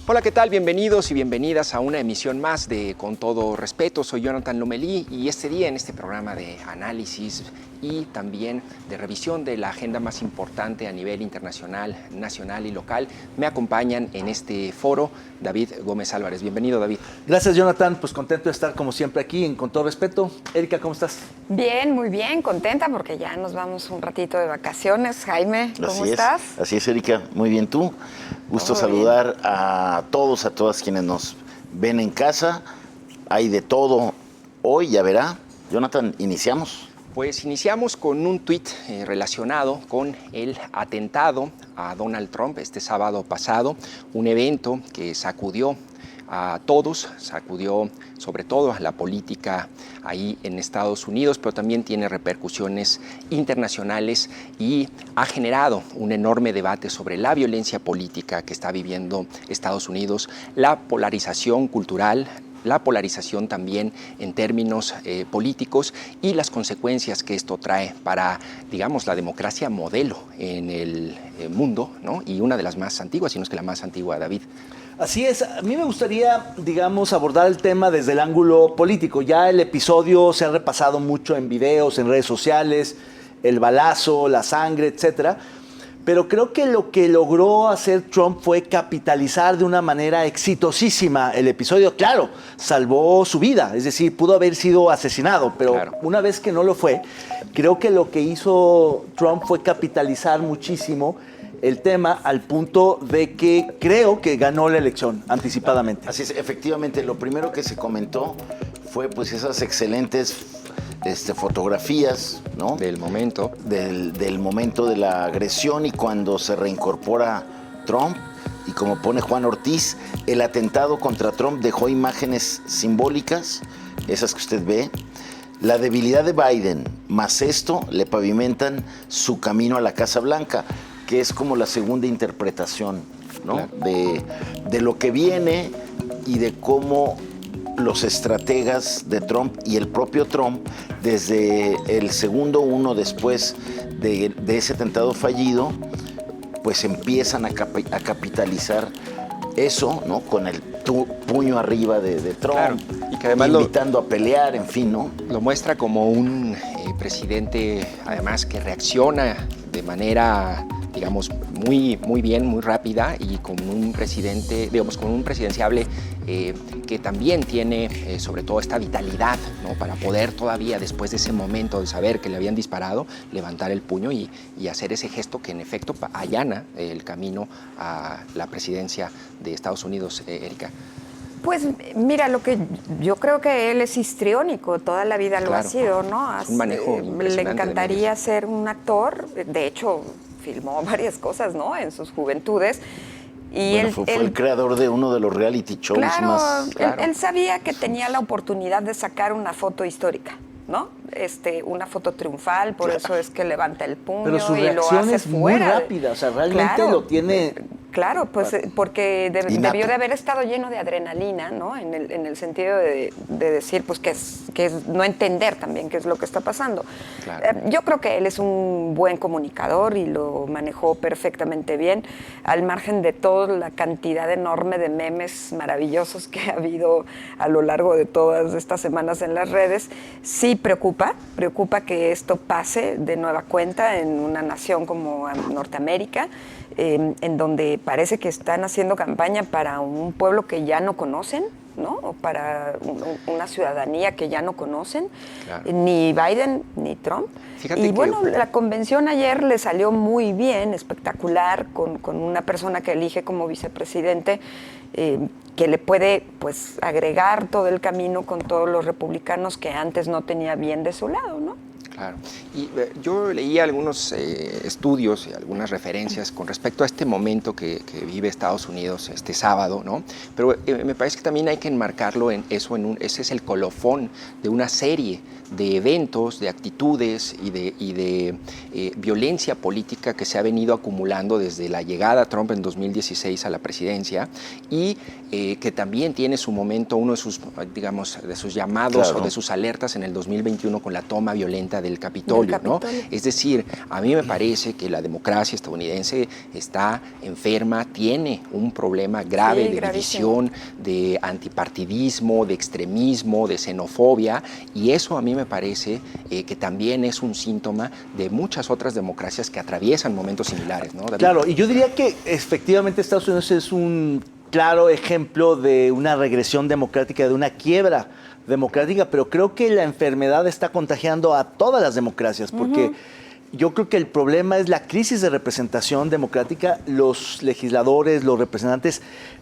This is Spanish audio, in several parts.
Hola, ¿qué tal? Bienvenidos y bienvenidas a una emisión más de Con Todo Respeto. Soy Jonathan Lomelí y este día en este programa de análisis y también de revisión de la agenda más importante a nivel internacional, nacional y local, me acompañan en este foro David Gómez Álvarez. Bienvenido, David. Gracias, Jonathan. Pues contento de estar como siempre aquí en Con Todo Respeto. Erika, ¿cómo estás? Bien, muy bien, contenta porque ya nos vamos un ratito de vacaciones. Jaime, ¿cómo estás? Así es, Erika. Muy bien, ¿tú? Gusto saludar a todos, a todas quienes nos ven en casa. Hay de todo hoy, ya verá. Jonathan, ¿iniciamos? Pues iniciamos con un tuit relacionado con el atentado a Donald Trump este sábado pasado, un evento que sacudió a todos, sacudió sobre todo a la política ahí en Estados Unidos, pero también tiene repercusiones internacionales y ha generado un enorme debate sobre la violencia política que está viviendo Estados Unidos, la polarización cultural, la polarización también en términos políticos y las consecuencias que esto trae para, digamos, la democracia modelo en el mundo, ¿no? Y una de las más antiguas, si no es que la más antigua, David. Así es, a mí me gustaría, digamos, abordar el tema desde el ángulo político. Ya el episodio se ha repasado mucho en videos, en redes sociales, el balazo, la sangre, etcétera. Pero creo que lo que logró hacer Trump fue capitalizar de una manera exitosísima el episodio. Claro, salvó su vida, es decir, pudo haber sido asesinado, pero claro, una vez que no lo fue, creo que lo que hizo Trump fue capitalizar muchísimo el tema al punto de que creo que ganó la elección anticipadamente. Así es, efectivamente, lo primero que se comentó fue pues esas excelentes fotografías, ¿no? Del momento. Del momento de la agresión y cuando se reincorpora Trump. Y como pone Juan Ortiz, el atentado contra Trump dejó imágenes simbólicas, esas que usted ve. La debilidad de Biden, más esto, le pavimentan su camino a la Casa Blanca, que es como la segunda interpretación, ¿no? Claro. De lo que viene y de cómo los estrategas de Trump y el propio Trump, desde el segundo uno después de ese atentado fallido, pues empiezan a capitalizar eso, ¿no? Con el puño arriba de Trump, claro, y que además invitando a pelear, en fin, ¿no? Lo muestra como un presidente, además, que reacciona de manera, digamos, muy bien, muy rápida, y con un presidente, digamos, con un presidenciable que también tiene sobre todo esta vitalidad, ¿no? Para poder todavía, después de ese momento de saber que le habían disparado, levantar el puño y hacer ese gesto que en efecto allana el camino a la presidencia de Estados Unidos, Erika. Pues mira, lo que yo creo que él es histriónico, toda la vida lo ha sido, ¿no? Es un manejo le encantaría ser un actor, de hecho filmó varias cosas, ¿no? En sus juventudes. Y bueno, fue el creador de uno de los reality shows más... Claro, él sabía que tenía la oportunidad de sacar una foto histórica, ¿no? Una foto triunfal, por eso es que levanta el puño. Pero su y reacción lo hace es fuera. muy rápida, o sea, realmente lo tiene... Claro, pues porque debió de haber estado lleno de adrenalina, ¿no? En el sentido de decir, pues que es no entender también qué es lo que está pasando. Claro. Yo creo que él es un buen comunicador y lo manejó perfectamente bien, al margen de toda la cantidad enorme de memes maravillosos que ha habido a lo largo de todas estas semanas en las redes. Sí preocupa que esto pase de nueva cuenta en una nación como Norteamérica, en donde parece que están haciendo campaña para un pueblo que ya no conocen, ¿no? O para una ciudadanía que ya no conocen, claro. Ni Biden ni Trump. Fíjate y bueno, la convención ayer le salió muy bien, espectacular, con una persona que elige como vicepresidente, que le puede pues agregar todo el camino con todos los republicanos que antes no tenía bien de su lado, ¿no? Claro. Y yo leí algunos estudios y algunas referencias con respecto a este momento que vive Estados Unidos este sábado, ¿no? Pero me parece que también hay que enmarcarlo en eso, ese es el colofón de una serie de eventos, de actitudes y de violencia política que se ha venido acumulando desde la llegada a Trump en 2016 a la presidencia y que también tiene su momento, uno de sus, digamos, de sus llamados, claro, o de sus alertas en el 2021 con la toma violenta del Capitolio, ¿no? Es decir, a mí me parece que la democracia estadounidense está enferma, tiene un problema grave de división, de antipartidismo, de extremismo, de xenofobia, y eso a mí me parece que también es un síntoma de muchas otras democracias que atraviesan momentos similares, ¿no, David? Claro, y yo diría que efectivamente Estados Unidos es un claro ejemplo de una regresión democrática, de una quiebra democrática, pero creo que la enfermedad está contagiando a todas las democracias, porque yo creo que el problema es la crisis de representación democrática. Los legisladores, los representantes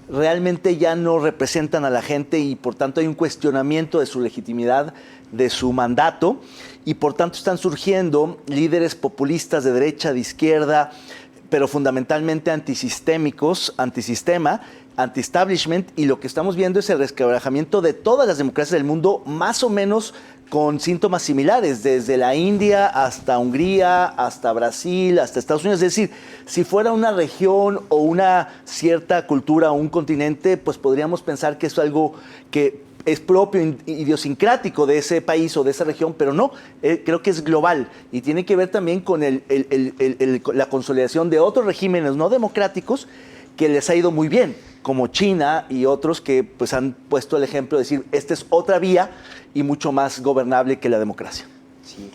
realmente ya no representan a la gente y por tanto hay un cuestionamiento de su legitimidad, de su mandato, y por tanto están surgiendo líderes populistas de derecha, de izquierda, pero fundamentalmente antisistémicos, antisistema, anti-establishment, y lo que estamos viendo es el resquebrajamiento de todas las democracias del mundo, más o menos con síntomas similares, desde la India hasta Hungría, hasta Brasil, hasta Estados Unidos. Es decir, si fuera una región o una cierta cultura o un continente, pues podríamos pensar que es algo que es propio, idiosincrático de ese país o de esa región, pero no, creo que es global y tiene que ver también con la consolidación de otros regímenes no democráticos que les ha ido muy bien, como China y otros que pues, han puesto el ejemplo de decir, esta es otra vía y mucho más gobernable que la democracia. Sí.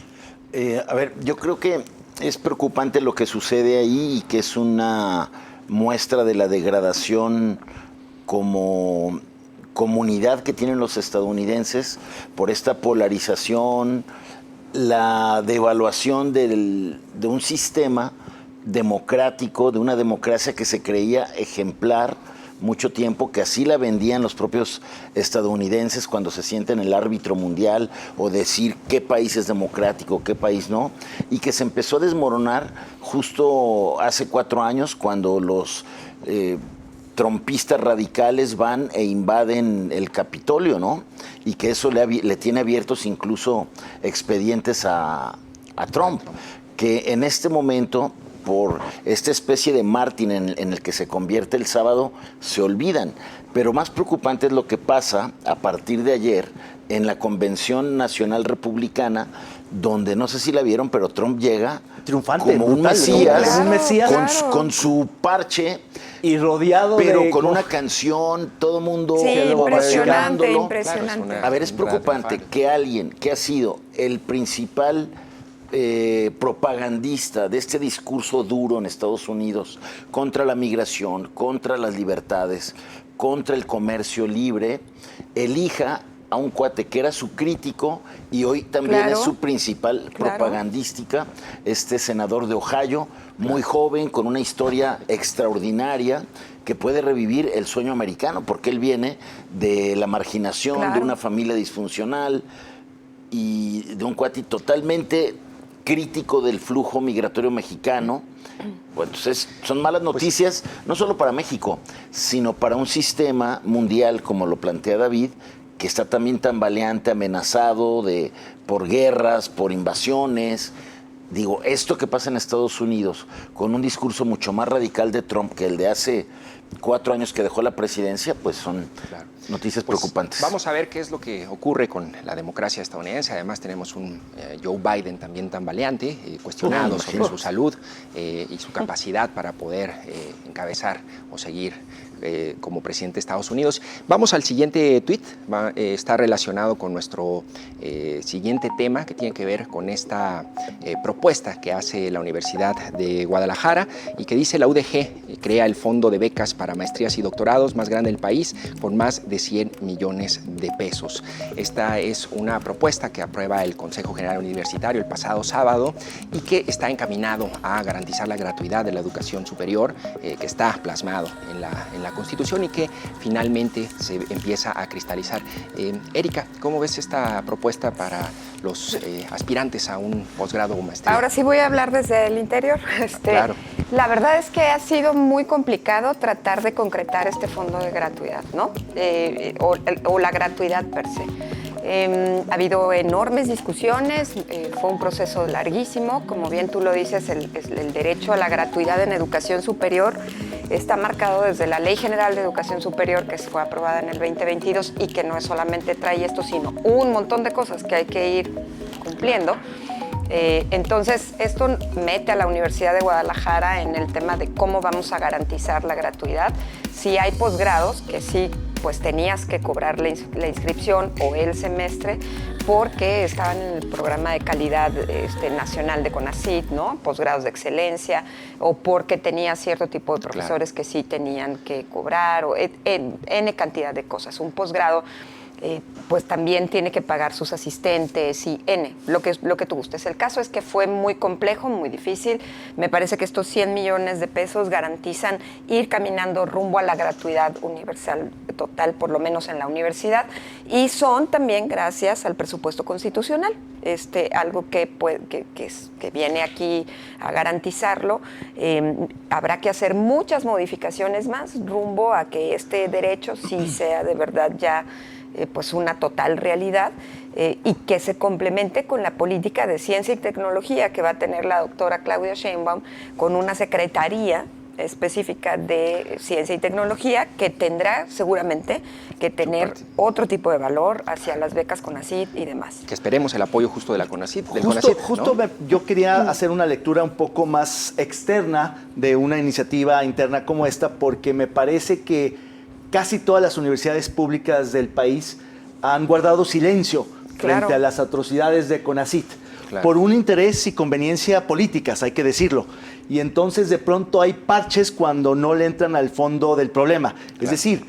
A ver, yo creo que es preocupante lo que sucede ahí y que es una muestra de la degradación como comunidad que tienen los estadounidenses por esta polarización, la devaluación de un sistema democrático, de una democracia que se creía ejemplar mucho tiempo, que así la vendían los propios estadounidenses cuando se sienten el árbitro mundial o decir qué país es democrático, qué país no, y que se empezó a desmoronar justo hace 4 años cuando los trumpistas radicales van e invaden el Capitolio, ¿no? Y que eso le tiene abiertos incluso expedientes a Trump, que en este momento, por esta especie de mártir en el que se convierte el sábado, se olvidan. Pero más preocupante es lo que pasa a partir de ayer en la Convención Nacional Republicana, donde no sé si la vieron, pero Trump llega triunfante, como brutal, un mesías, claro. con su parche y rodeado pero de... con una canción, todo el mundo impresionante. Claro, a ver, es preocupante que alguien que ha sido el principal propagandista de este discurso duro en Estados Unidos contra la migración, contra las libertades, contra el comercio libre, elija a un cuate que era su crítico y hoy también es su principal propagandística, este senador de Ohio, muy joven, con una historia extraordinaria, que puede revivir el sueño americano, porque él viene de la marginación, de una familia disfuncional y de un cuate totalmente crítico del flujo migratorio mexicano. Bueno, entonces son malas noticias, no solo para México, sino para un sistema mundial, como lo plantea David, que está también tambaleante, amenazado por guerras, por invasiones. Digo, esto que pasa en Estados Unidos, con un discurso mucho más radical de Trump que el de hace 4 años que dejó la presidencia, pues son noticias preocupantes. Vamos a ver qué es lo que ocurre con la democracia estadounidense. Además tenemos un Joe Biden también tambaleante, cuestionado sobre su salud y su capacidad para poder encabezar o seguir como presidente de Estados Unidos. Vamos al siguiente tuit, está relacionado con nuestro siguiente tema, que tiene que ver con esta propuesta que hace la Universidad de Guadalajara y que dice: la UDG crea el fondo de becas para maestrías y doctorados más grande del país, con más de 100 millones de pesos. Esta es una propuesta que aprueba el Consejo General Universitario el pasado sábado y que está encaminado a garantizar la gratuidad de la educación superior, que está plasmado en la Constitución y que finalmente se empieza a cristalizar. Erika, ¿cómo ves esta propuesta para los aspirantes a un posgrado o maestría? Ahora sí voy a hablar desde el interior. Claro. La verdad es que ha sido muy complicado tratar de concretar este fondo de gratuidad, ¿no? O la gratuidad per se. Ha habido enormes discusiones, fue un proceso larguísimo. Como bien tú lo dices, el derecho a la gratuidad en educación superior está marcado desde la Ley General de Educación Superior, que fue aprobada en el 2022 y que no solamente trae esto, sino un montón de cosas que hay que ir cumpliendo. Entonces, esto mete a la Universidad de Guadalajara en el tema de cómo vamos a garantizar la gratuidad. Si hay posgrados, que sí, pues tenías que cobrar la inscripción o el semestre porque estaban en el programa de calidad nacional de CONACYT, ¿no? Posgrados de excelencia, o porque tenía cierto tipo de profesores que sí tenían que cobrar, o N cantidad de cosas. Un posgrado pues también tiene que pagar sus asistentes y lo que tú gustes. El caso es que fue muy complejo, muy difícil. Me parece que estos 100 millones de pesos garantizan ir caminando rumbo a la gratuidad universal total, por lo menos en la universidad, y son también gracias al presupuesto constitucional, algo que viene aquí a garantizarlo. Habrá que hacer muchas modificaciones más rumbo a que este derecho sí sea de verdad ya pues una total realidad, y que se complemente con la política de ciencia y tecnología que va a tener la doctora Claudia Sheinbaum, con una secretaría específica de ciencia y tecnología que tendrá seguramente que tener otro tipo de valor hacia las becas CONACYT y demás. Que esperemos el apoyo justo de la CONACYT, del Justo, CONACYT, ¿no? Yo quería hacer una lectura un poco más externa de una iniciativa interna como esta, porque me parece que casi todas las universidades públicas del país han guardado silencio frente a las atrocidades de CONACYT, por un interés y conveniencia políticas, hay que decirlo. Y entonces de pronto hay parches cuando no le entran al fondo del problema. Es decir,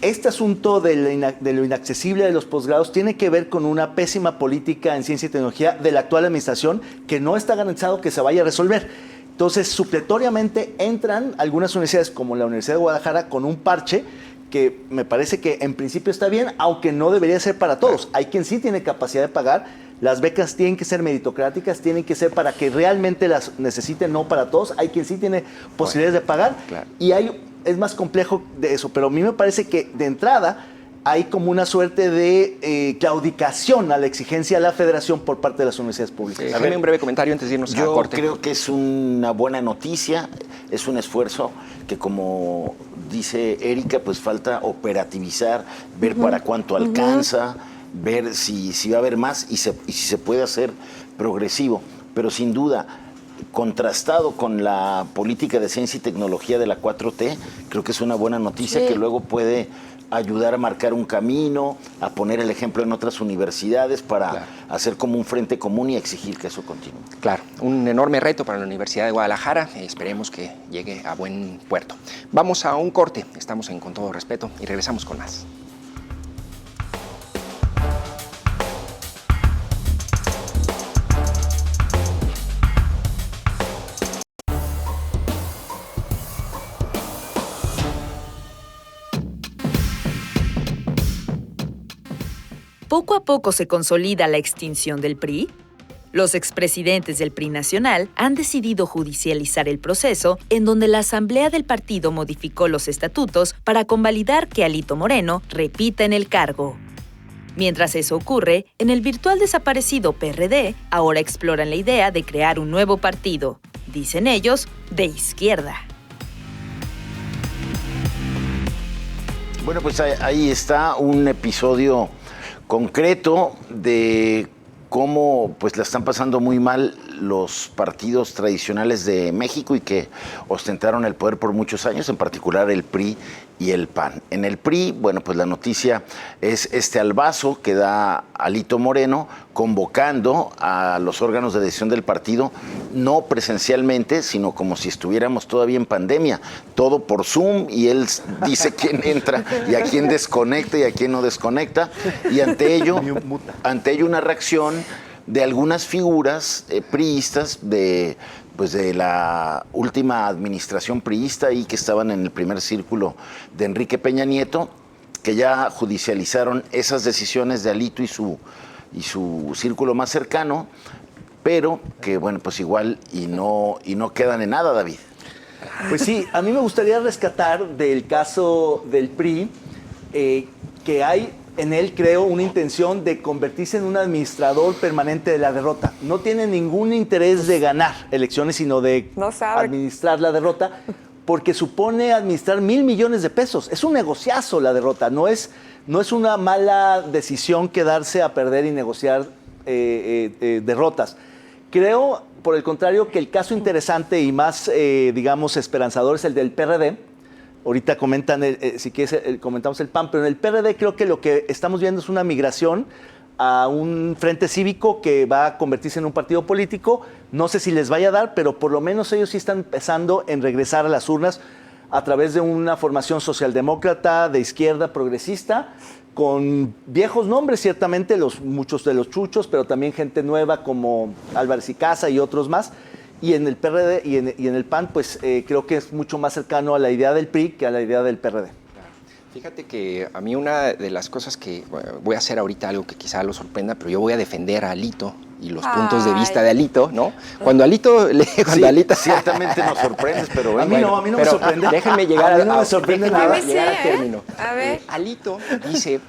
este asunto de lo inaccesible de los posgrados tiene que ver con una pésima política en ciencia y tecnología de la actual administración que no está garantizado que se vaya a resolver. Entonces, supletoriamente entran algunas universidades, como la Universidad de Guadalajara, con un parche que me parece que en principio está bien, aunque no debería ser para todos. Hay quien sí tiene capacidad de pagar. Las becas tienen que ser meritocráticas, tienen que ser para que realmente las necesiten, no para todos. Hay quien sí tiene posibilidades de pagar. Y es más complejo de eso. Pero a mí me parece que de entrada hay como una suerte de claudicación a la exigencia de la federación por parte de las universidades públicas. Déjame un breve comentario antes de irnos a corte. Yo creo que es una buena noticia, es un esfuerzo que, como dice Erika, pues falta operativizar, ver para cuánto alcanza, ver si va a haber más y si se puede hacer progresivo. Pero sin duda, contrastado con la política de ciencia y tecnología de la 4T, creo que es una buena noticia que luego puede ayudar a marcar un camino, a poner el ejemplo en otras universidades para hacer como un frente común y exigir que eso continúe. Claro, un enorme reto para la Universidad de Guadalajara. Esperemos que llegue a buen puerto. Vamos a un corte, estamos en Con Todo Respeto y regresamos con más. ¿Poco a poco se consolida la extinción del PRI? Los expresidentes del PRI nacional han decidido judicializar el proceso en donde la Asamblea del partido modificó los estatutos para convalidar que Alito Moreno repita en el cargo. Mientras eso ocurre, en el virtual desaparecido PRD, ahora exploran la idea de crear un nuevo partido, dicen ellos, de izquierda. Bueno, pues ahí está un episodio concreto de cómo pues la están pasando muy mal los partidos tradicionales de México y que ostentaron el poder por muchos años, en particular el PRI y el PAN. En el PRI, bueno, pues la noticia es este albazo que da Alito Moreno convocando a los órganos de decisión del partido, no presencialmente, sino como si estuviéramos todavía en pandemia, todo por Zoom, y él dice quién entra y a quién desconecta y a quién no desconecta, y ante ello una reacción de algunas figuras priistas de la última administración priista y que estaban en el primer círculo de Enrique Peña Nieto, que ya judicializaron esas decisiones de Alito y su círculo más cercano, pero que bueno, pues igual y no quedan en nada, David. Pues sí, a mí me gustaría rescatar del caso del PRI que hay en él, creo, una intención de convertirse en un administrador permanente de la derrota. No tiene ningún interés de ganar elecciones, sino de administrar la derrota, porque supone administrar 1,000 millones de pesos. Es un negociazo la derrota, no es una mala decisión quedarse a perder y negociar derrotas. Creo, por el contrario, que el caso interesante y más, digamos, esperanzador es el del PRD. Ahorita comentan, si quieres, comentamos el PAN, pero en el PRD creo que lo que estamos viendo es una migración a un frente cívico que va a convertirse en un partido político. No sé si les vaya a dar, pero por lo menos ellos sí están empezando en regresar a las urnas a través de una formación socialdemócrata, de izquierda, progresista, con viejos nombres, ciertamente, muchos de los chuchos, pero también gente nueva como Álvarez y Casa y otros más. Y en el PRD y en el PAN, pues creo que es mucho más cercano a la idea del PRI que a la idea del PRD. Fíjate que a mí una de las cosas que voy a hacer ahorita, algo que quizá lo sorprenda, pero yo voy a defender a Alito y los puntos de vista de Alito, ¿no? Cuando Alito... Alito ciertamente nos sorprendes, pero a mí no me sorprende. Déjenme llegar a mí no me sorprende nada. Al término. A ver. Alito dice...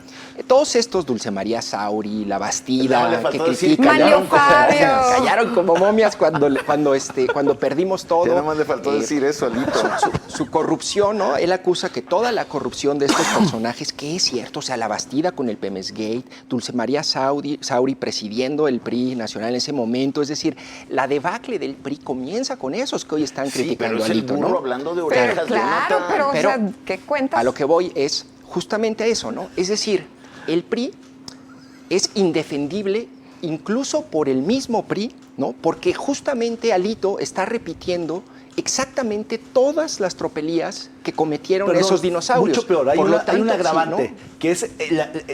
Todos estos, Dulce María Sauri, La Bastida, que critican, Mario Fabio. callaron como momias cuando perdimos todo. Ya nada más le faltó decir eso, Alito. Su corrupción, ¿no? Él acusa que toda la corrupción de estos personajes, que es cierto, o sea, La Bastida con el Pemex Gate, Dulce María Sauri presidiendo el PRI nacional en ese momento, es decir, la debacle del PRI comienza con esos que hoy están criticando a Alito, ¿no? Hablando de orejas, claro, pero o sea, ¿qué cuentas? A lo que voy es justamente a eso, ¿no? Es decir, el PRI es indefendible incluso por el mismo PRI, ¿no? Porque justamente Alito está repitiendo exactamente todas las tropelías que cometieron esos dinosaurios. Mucho peor, hay un agravante, sí, ¿no? Que es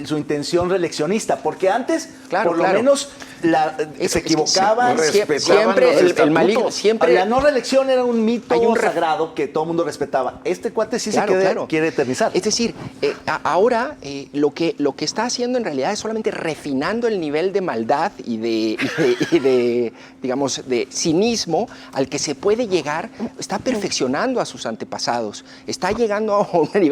su intención reeleccionista, porque antes, por lo menos, se equivocaban, siempre el maligno, siempre... La no reelección era un mito sagrado que todo el mundo respetaba. Este cuate sí quiere eternizar. Es decir, ahora lo que está haciendo en realidad es solamente refinando el nivel de maldad y de digamos, de cinismo al que se puede llegar. Está perfeccionando a sus antepasados, está llegando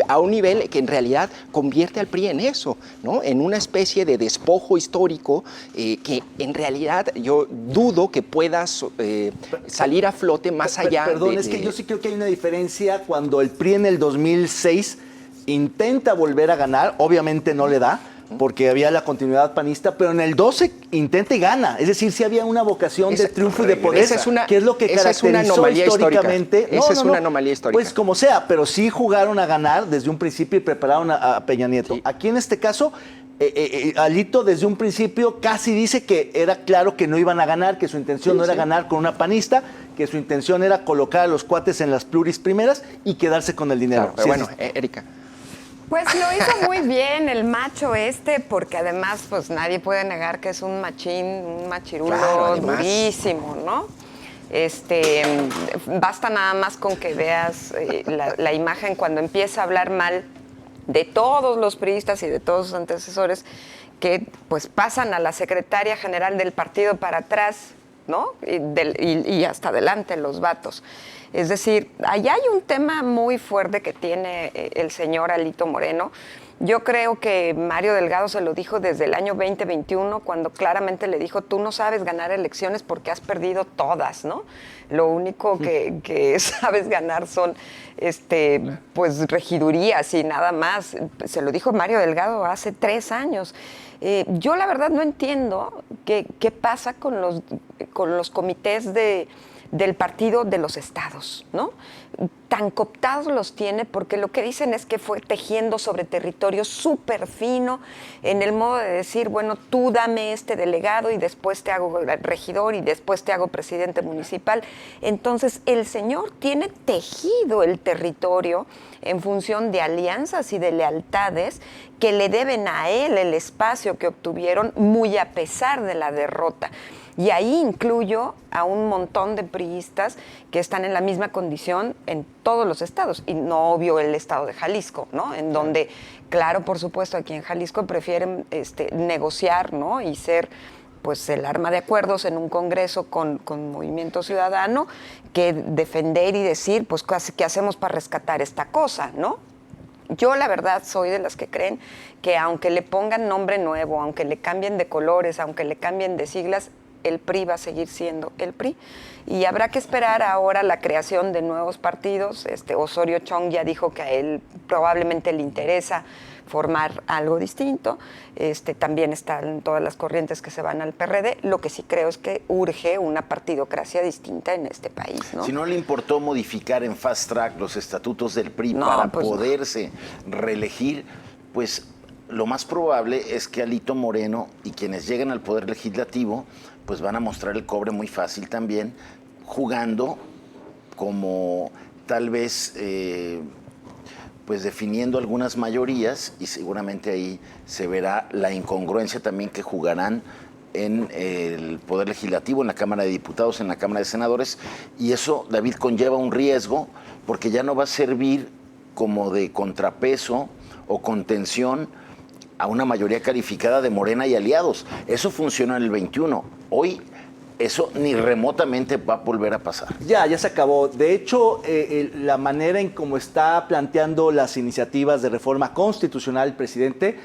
a un nivel que en realidad convierte al PRI en eso, ¿no? En una especie de despojo histórico que en realidad yo dudo que pueda salir a flote más allá. Perdón, es que yo sí creo que hay una diferencia cuando el PRI en el 2006 intenta volver a ganar, obviamente no le da, porque había la continuidad panista, pero en el 12 intenta y gana. Es decir, sí había una vocación de triunfo y de poder, que es lo que caracterizó históricamente. Esa es una anomalía histórica. Pues como sea, pero sí jugaron a ganar desde un principio y prepararon a Peña Nieto. Sí. Aquí en este caso, Alito desde un principio casi dice que era claro que no iban a ganar, que su intención no era ganar con una panista, que su intención era colocar a los cuates en las pluris primeras y quedarse con el dinero. Claro, pero bueno, Erika. Pues lo hizo muy bien el macho porque además pues nadie puede negar que es un machín, un machirulo durísimo, ¿no? Basta nada más con que veas la imagen cuando empieza a hablar mal de todos los priistas y de todos sus antecesores que pues pasan a la secretaria general del partido para atrás, ¿no? Y hasta adelante los vatos. Es decir, allá hay un tema muy fuerte que tiene el señor Alito Moreno. Yo creo que Mario Delgado se lo dijo desde el año 2021, cuando claramente le dijo, tú no sabes ganar elecciones porque has perdido todas, ¿no? Lo único que sabes ganar son pues regidurías y nada más. Se lo dijo Mario Delgado hace 3 años. Yo la verdad no entiendo qué pasa con los comités del partido de los estados, ¿no? Tan cooptados los tiene porque lo que dicen es que fue tejiendo sobre territorio súper fino en el modo de decir, bueno, tú dame este delegado y después te hago regidor y después te hago presidente municipal. Entonces, el señor tiene tejido el territorio en función de alianzas y de lealtades que le deben a él el espacio que obtuvieron muy a pesar de la derrota. Y ahí incluyo a un montón de priistas que están en la misma condición en todos los estados, y no obvio el estado de Jalisco, ¿no? En donde, claro, por supuesto, aquí en Jalisco prefieren negociar, ¿no? Y ser pues el arma de acuerdos en un congreso con Movimiento Ciudadano que defender y decir, pues, ¿qué hacemos para rescatar esta cosa, ¿no? Yo, la verdad, soy de las que creen que aunque le pongan nombre nuevo, aunque le cambien de colores, aunque le cambien de siglas, el PRI va a seguir siendo el PRI. Y habrá que esperar ahora la creación de nuevos partidos. Osorio Chong ya dijo que a él probablemente le interesa formar algo distinto. También están todas las corrientes que se van al PRD. Lo que sí creo es que urge una partidocracia distinta en este país, ¿no? Si no le importó modificar en fast track los estatutos del PRI para poderse reelegir, pues lo más probable es que Alito Moreno y quienes lleguen al Poder Legislativo pues van a mostrar el cobre muy fácil también, jugando como tal vez pues definiendo algunas mayorías, y seguramente ahí se verá la incongruencia también que jugarán en el Poder Legislativo, en la Cámara de Diputados, en la Cámara de Senadores, y eso, David, conlleva un riesgo, porque ya no va a servir como de contrapeso o contención a una mayoría calificada de Morena y aliados. Eso funcionó en el 21. Hoy eso ni remotamente va a volver a pasar. Ya se acabó. De hecho, la manera en cómo está planteando las iniciativas de reforma constitucional el presidente,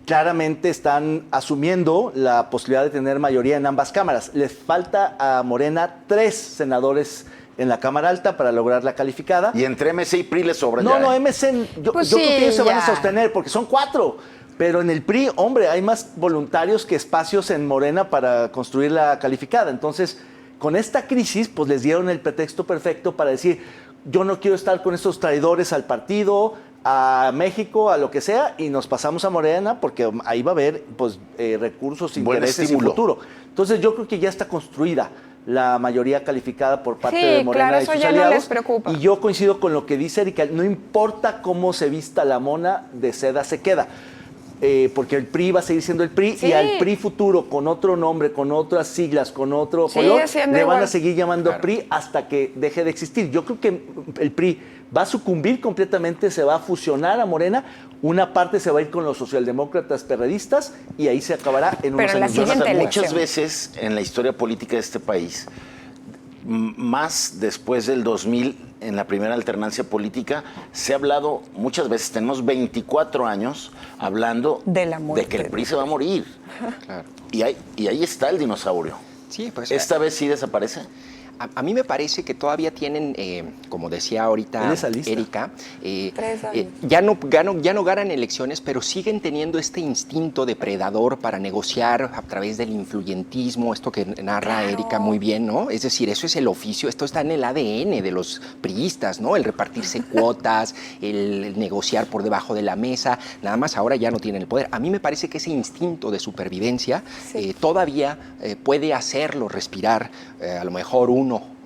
claramente están asumiendo la posibilidad de tener mayoría en ambas cámaras. Les falta a Morena 3 senadores en la Cámara Alta para lograr la calificada. Y entre MC y PRI les sobra No, MC, yo creo que ellos se van a sostener, porque son 4. Pero en el PRI, hombre, hay más voluntarios que espacios en Morena para construir la calificada. Entonces, con esta crisis, pues les dieron el pretexto perfecto para decir, yo no quiero estar con estos traidores al partido, a México, a lo que sea, y nos pasamos a Morena porque ahí va a haber pues, recursos, intereses y futuro. Entonces, yo creo que ya está construida la mayoría calificada por parte de Morena y sus aliados. No les preocupa. Y yo coincido con lo que dice Erika, no importa cómo se vista la mona, de seda se queda. Porque el PRI va a seguir siendo el PRI, y al PRI futuro, con otro nombre, con otras siglas, con otro color, le van a seguir llamando PRI hasta que deje de existir. Yo creo que el PRI va a sucumbir completamente, se va a fusionar a Morena, una parte se va a ir con los socialdemócratas perredistas y ahí se acabará en unos años. Muchas veces en la historia política de este país, más después del 2000, en la primera alternancia política, se ha hablado muchas veces, tenemos 24 años hablando de que el PRI se va a morir. Claro. Y ahí está el dinosaurio. Sí, pues, ¿Esta vez sí desaparece? A mí me parece que todavía tienen, como decía ahorita Erika, ya no ganan elecciones, pero siguen teniendo este instinto depredador para negociar a través del influyentismo, esto que narra Erika muy bien, ¿no? Es decir, eso es el oficio, esto está en el ADN de los priistas, ¿no? El repartirse cuotas, el negociar por debajo de la mesa, nada más ahora ya no tienen el poder. A mí me parece que ese instinto de supervivencia todavía puede hacerlo respirar, a lo mejor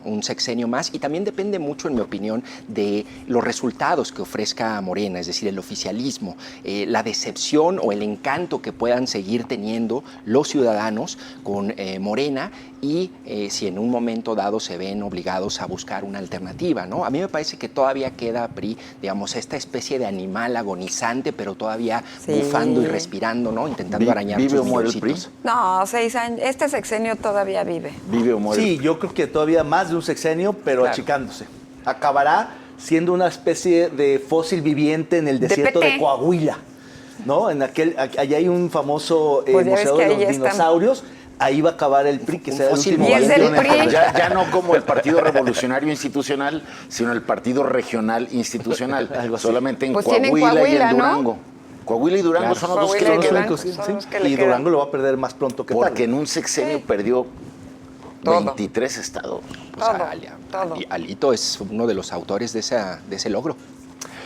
un sexenio más, y también depende mucho, en mi opinión, de los resultados que ofrezca Morena, es decir, el oficialismo, la decepción o el encanto que puedan seguir teniendo los ciudadanos con Morena, y si en un momento dado se ven obligados a buscar una alternativa, ¿no? A mí me parece que todavía queda PRI, digamos, esta especie de animal agonizante, pero todavía bufando y respirando, ¿no? Intentando arañar sus milloncitos. No, 6 años. Este sexenio todavía vive. ¿Vive o muere? Sí, yo creo que todavía más de un sexenio, pero achicándose. Acabará siendo una especie de fósil viviente en el desierto de Coahuila, ¿no? Allá hay un famoso museo de los dinosaurios. Ahí va a acabar el PRI, que sea el último PRI. Ya no como el Partido Revolucionario Institucional, sino el Partido Regional Institucional. Solamente en Coahuila y en Durango. ¿No? Coahuila y Durango son los dos que le quedan. Y Durango lo va a perder más pronto que tarde. Porque en un sexenio perdió 23 estados. Pues Alito es uno de los autores de ese logro,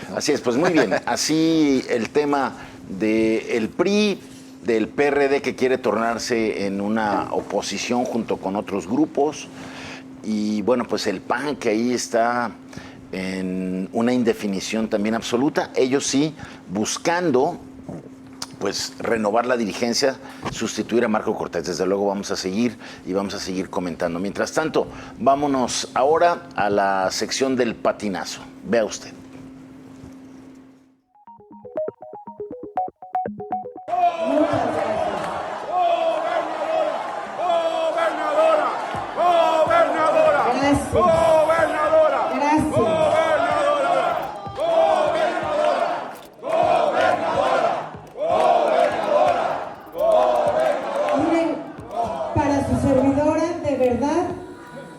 ¿no? Así es, pues muy bien. Así el tema del PRI, del PRD, que quiere tornarse en una oposición junto con otros grupos, y bueno, pues el PAN, que ahí está en una indefinición también absoluta, ellos sí buscando pues renovar la dirigencia, sustituir a Marco Cortés. Desde luego vamos a seguir comentando. Mientras tanto, vámonos ahora a la sección del patinazo. Vea usted. Para Su servidora, de verdad,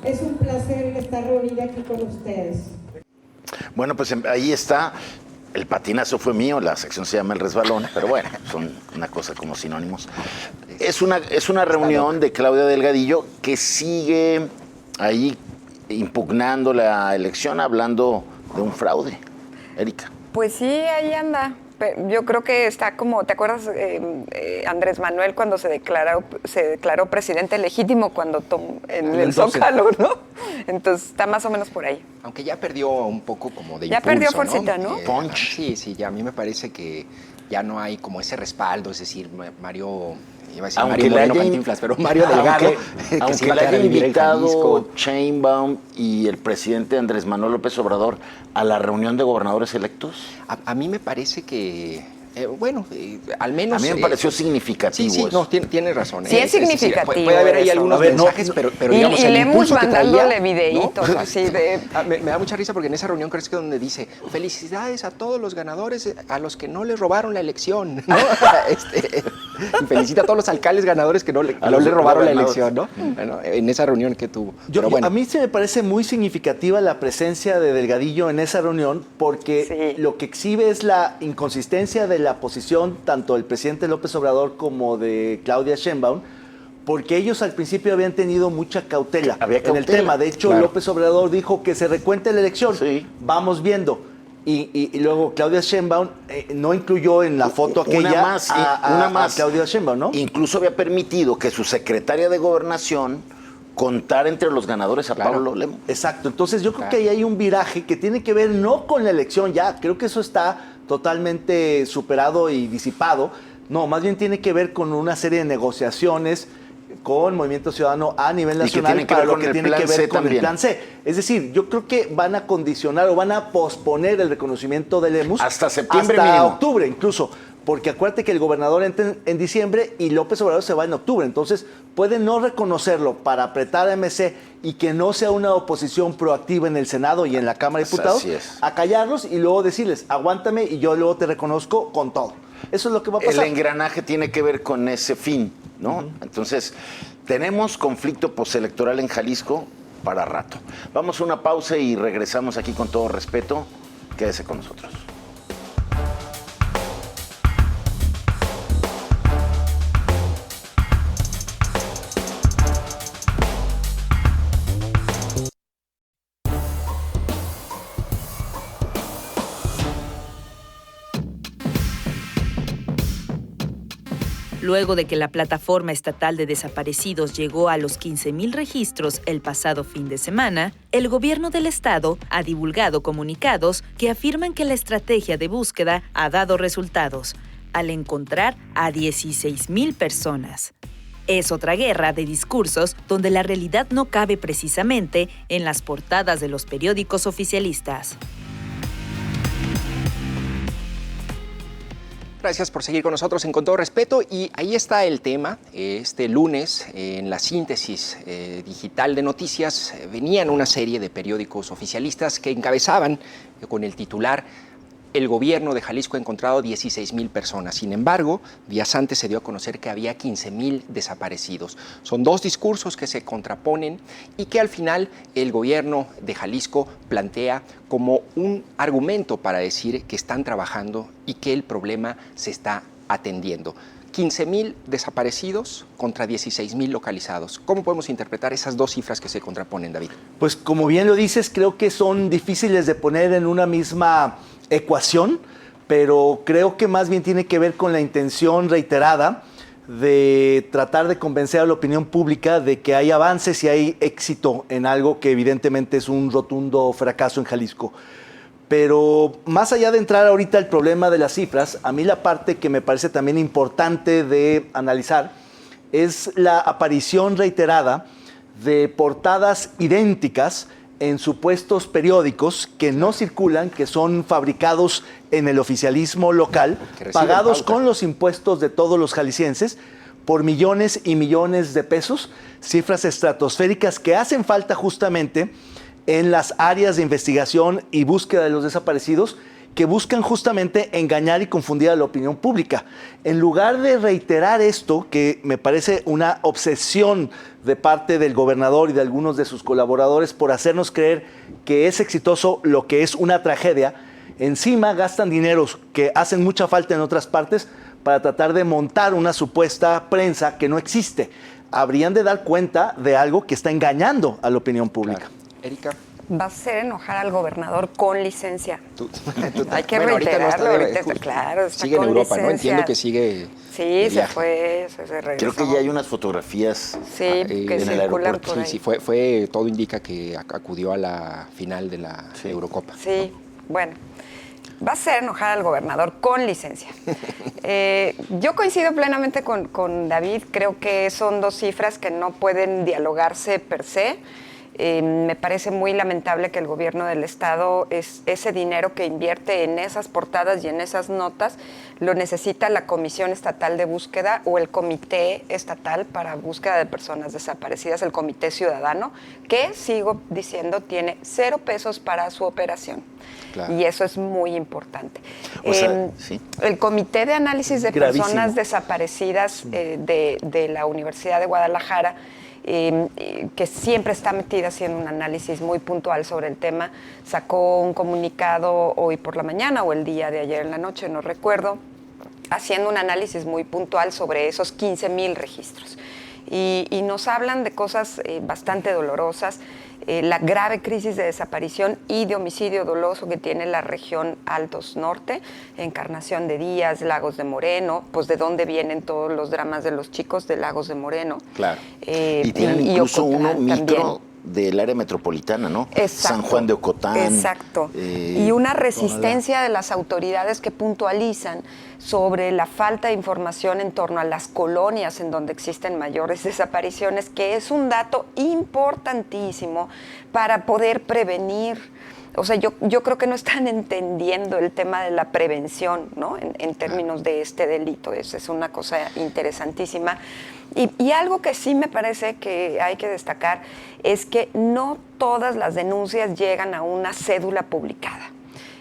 es un placer estar reunida aquí con ustedes. Bueno, pues ahí está. El patinazo fue mío, la sección se llama El Resbalón, pero bueno, son una cosa como sinónimos. Es una reunión de Claudia Delgadillo que sigue ahí impugnando la elección, hablando de un fraude. Erika. Pues sí, ahí anda. Yo creo que está como, ¿te acuerdas Andrés Manuel cuando se declaró presidente legítimo cuando en el Zócalo, ¿no? Entonces está más o menos por ahí. Aunque ya perdió un poco como de ya impulso, perdió forcita, ¿no? Punch. Sí, ya a mí me parece que ya no hay como ese respaldo, es decir, Mario... Iba a decir Aunque Mario Moreno Cantinflas, pero Mario Delgado, aunque le haya invitado Sheinbaum y el presidente Andrés Manuel López Obrador a la reunión de gobernadores electos. A mí me parece que, al menos... A mí me pareció significativo. Sí, no, tiene razón. Sí, es significativo. Puede haber ahí eso. algunos mensajes, pero digamos, y el Lemus impulso que traía, mandándole videitos, ¿no? así de... Me da mucha risa porque en esa reunión creo que es donde dice, felicidades a todos los ganadores, a los que no les robaron la elección, ¿no? Y felicita a todos los alcaldes ganadores que no le robaron la elección, ¿no? Bueno, en esa reunión que tuvo. A mí se me parece muy significativa la presencia de Delgadillo en esa reunión porque lo que exhibe es la inconsistencia de la posición tanto del presidente López Obrador como de Claudia Sheinbaum, porque ellos al principio habían tenido mucha cautela en el tema. De hecho, López Obrador dijo que se recuente la elección, vamos viendo. Y luego Claudia Sheinbaum no incluyó en la foto aquella a Claudia Sheinbaum, ¿no? Incluso había permitido que su secretaria de Gobernación contara entre los ganadores a Pablo Lemus. Exacto. Entonces yo creo que ahí hay un viraje que tiene que ver no con la elección ya. Creo que eso está totalmente superado y disipado. No, más bien tiene que ver con una serie de negociaciones con Movimiento Ciudadano a nivel nacional para lo que tiene que ver con el Plan C. Es decir, yo creo que van a condicionar o van a posponer el reconocimiento de Lemus hasta septiembre hasta mínimo. octubre incluso, porque acuérdate que el gobernador entra en diciembre y López Obrador se va en octubre, entonces pueden no reconocerlo para apretar a MC y que no sea una oposición proactiva en el Senado y en la Cámara de Diputados, a callarlos y luego decirles, aguántame y yo luego te reconozco con todo. Eso es lo que va a pasar. El engranaje tiene que ver con ese fin, ¿no? Entonces, tenemos conflicto postelectoral en Jalisco para rato. Vamos a una pausa y regresamos aquí con todo respeto. Quédese con nosotros. Luego de que la Plataforma Estatal de Desaparecidos llegó a los 15,000 registros el pasado fin de semana, el gobierno del estado ha divulgado comunicados que afirman que la estrategia de búsqueda ha dado resultados, al encontrar a 16,000 personas. Es otra guerra de discursos donde la realidad no cabe precisamente en las portadas de los periódicos oficialistas. Gracias por seguir con nosotros en Con Todo Respeto. Y ahí está el tema. Este lunes, en la síntesis digital de noticias, venían una serie de periódicos oficialistas que encabezaban con el titular: el gobierno de Jalisco ha encontrado 16,000 personas. Sin embargo, días antes se dio a conocer que había 15,000 desaparecidos. Son dos discursos que se contraponen y que al final el gobierno de Jalisco plantea como un argumento para decir que están trabajando y que el problema se está atendiendo. 15,000 desaparecidos contra 16,000 localizados. ¿Cómo podemos interpretar esas dos cifras que se contraponen, David? Pues como bien lo dices, creo que son difíciles de poner en una misma ecuación, pero creo que más bien tiene que ver con la intención reiterada de tratar de convencer a la opinión pública de que hay avances y hay éxito en algo que evidentemente es un rotundo fracaso en Jalisco. Pero más allá de entrar ahorita al problema de las cifras, a mí la parte que me parece también importante de analizar es la aparición reiterada de portadas idénticas en supuestos periódicos que no circulan, que son fabricados en el oficialismo local, pagados con los impuestos de todos los jaliscienses, por millones y millones de pesos, cifras estratosféricas que hacen falta justamente en las áreas de investigación y búsqueda de los desaparecidos que buscan justamente engañar y confundir a la opinión pública. En lugar de reiterar esto, que me parece una obsesión de parte del gobernador y de algunos de sus colaboradores por hacernos creer que es exitoso lo que es una tragedia, encima gastan dineros que hacen mucha falta en otras partes para tratar de montar una supuesta prensa que no existe. Habrían de dar cuenta de algo que está engañando a la opinión pública. Claro. Erika. Va a hacer enojar al gobernador con licencia. Hay que bueno, reiterarlo. ahorita no está, claro, está sigue con en Europa, licencia. ¿no? Entiendo que sigue. Sí, se fue, se regresó. Creo que ya hay unas fotografías que en el circulan aeropuerto. por ahí. Sí, todo indica que acudió a la final de la Eurocopa. Sí, bueno. Va a hacer enojar al gobernador con licencia. Yo coincido plenamente con David. Creo que son dos cifras que no pueden dialogarse per se. Me parece muy lamentable que el gobierno del estado ese dinero que invierte en esas portadas y en esas notas lo necesita la Comisión Estatal de Búsqueda o el Comité Estatal para Búsqueda de Personas Desaparecidas, el Comité Ciudadano, que, sigo diciendo, tiene 0 pesos para su operación. Claro. Y eso es muy importante. O sea, sí. El Comité de Análisis de Gravísimo. Personas Desaparecidas de la Universidad de Guadalajara, que siempre está metida haciendo un análisis muy puntual sobre el tema, sacó un comunicado hoy por la mañana o el día de ayer en la noche, no recuerdo, haciendo un análisis muy puntual sobre esos 15,000 registros. Y nos hablan de cosas bastante dolorosas, la grave crisis de desaparición y de homicidio doloso que tiene la región Altos Norte, Encarnación de Díaz, Lagos de Moreno, pues de dónde vienen todos los dramas de los chicos de Lagos de Moreno. Claro. Y tienen incluso uno micro del área metropolitana, ¿no? Exacto. San Juan de Ocotán. Exacto. Y una resistencia de las autoridades que puntualizan sobre la falta de información en torno a las colonias en donde existen mayores desapariciones, que es un dato importantísimo para poder prevenir. O sea, yo creo que no están entendiendo el tema de la prevención, ¿no? En términos de este delito. Es una cosa interesantísima. Y algo que sí me parece que hay que destacar es que no todas las denuncias llegan a una cédula publicada.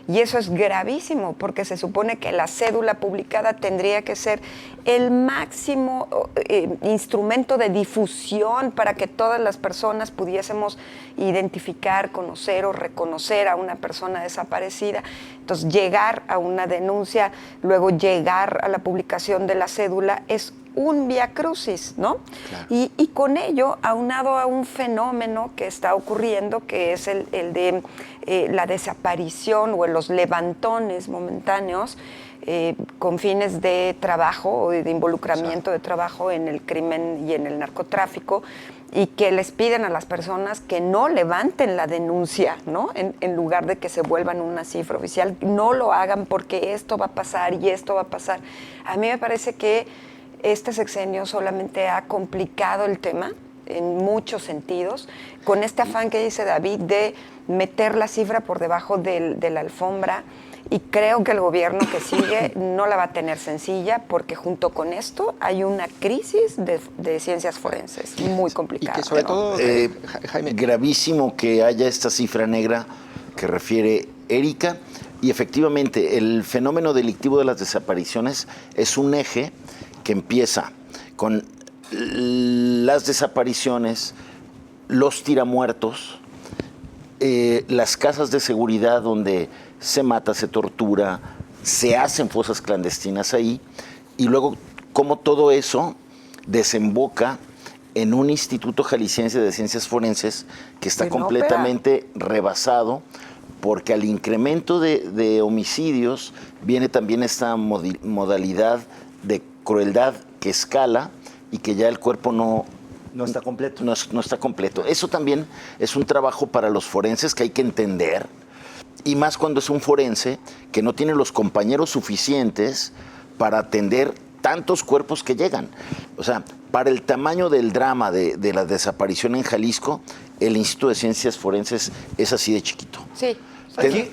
Y eso es gravísimo, porque se supone que la cédula publicada tendría que ser el máximo instrumento de difusión para que todas las personas pudiésemos identificar, conocer o reconocer a una persona desaparecida. Entonces, llegar a una denuncia, luego llegar a la publicación de la cédula es un viacrucis, ¿no? Claro. Y con ello, aunado a un fenómeno que está ocurriendo, que es el de la desaparición o los levantones momentáneos con fines de trabajo o de involucramiento de trabajo en el crimen y en el narcotráfico, y que les piden a las personas que no levanten la denuncia, ¿no? En lugar de que se vuelvan una cifra oficial, no lo hagan porque esto va a pasar y esto va a pasar. A mí me parece que este sexenio solamente ha complicado el tema en muchos sentidos, con este afán que dice David de meter la cifra por debajo de la alfombra, y creo que el gobierno que sigue no la va a tener sencilla, porque junto con esto hay una crisis de ciencias forenses muy complicada. Y que sobre todo, Jaime, gravísimo que haya esta cifra negra que refiere Erika, y efectivamente el fenómeno delictivo de las desapariciones es un eje que empieza con las desapariciones, los tiramuertos, las casas de seguridad donde se mata, se tortura, se hacen fosas clandestinas ahí, y luego cómo todo eso desemboca en un Instituto Jalisciense de Ciencias Forenses que está completamente rebasado, porque al incremento de homicidios viene también esta modalidad de crueldad que escala y que ya el cuerpo no está completo. No está completo. Eso también es un trabajo para los forenses que hay que entender, y más cuando es un forense que no tiene los compañeros suficientes para atender tantos cuerpos que llegan. O sea, para el tamaño del drama de la desaparición en Jalisco, el Instituto de Ciencias Forenses es así de chiquito. Sí.